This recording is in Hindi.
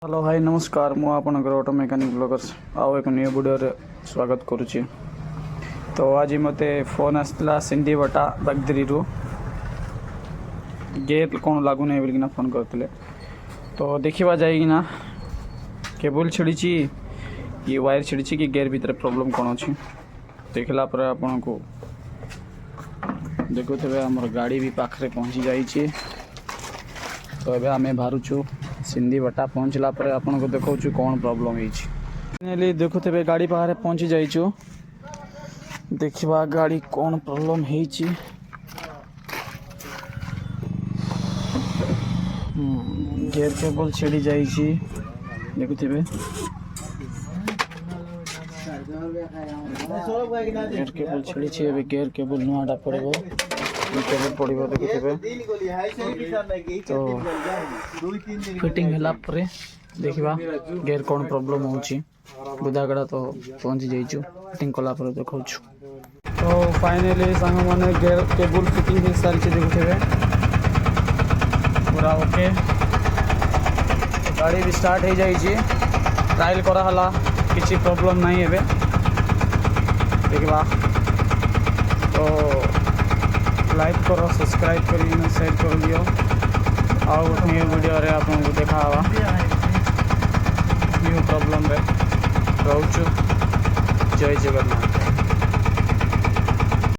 हेलो भाई नमस्कार मु आपनकर ऑटो मेकानिक ब्लॉगर्स आउ एक न्यू वीडियो रे स्वागत करुच्ची। तो आज मते फोन आसला सिंधी वटा बगदरी रु गेट कौन लागू नहीं बोलिकिना फोन करते। तो देखा जाइना केबल छिड़ी कि वायर छिड़ी कि गेयर भीतर प्रॉब्लम कौन अच्छी देखला पर आपन को देखुथे आम गाड़ी भी पाखरे पहुँची जाइए। तो ये आम बाहरुचु सिंधी वटा पहुँचला पर आपन को देखा कौन प्रॉब्लम है। देखुथे गाड़ी पाखे पहुँची जाइचु देखा गाड़ी कौन प्रॉब्लम है। गेयर केबल छिड़ी जाइए देखुथे गेयर केबल छिड़ी गेयर केबल नुआटा पड़ो केबल पड़ो देखुथे। तो फिटिंग है देखा गेयर कौन प्रॉब्लम होची बुदागड़ा तो पहुँची जाइचु फिटिंग कला देखा। तो फाइनली सांग मैंने गेयर केबल फिटिंग हो सारी देखुथे पूरा ओके। गाड़ी भी स्टार्ट हो जाइए ट्रायल कराला किसी प्रॉब्लम नहीं है देखा। तो लाइक करो सब्सक्राइब कर शेयर कर दियो आउ न्यू वीडियो रे आपको देखा न्यू प्रॉब्लम रे रोचु। जय जगन्नाथ।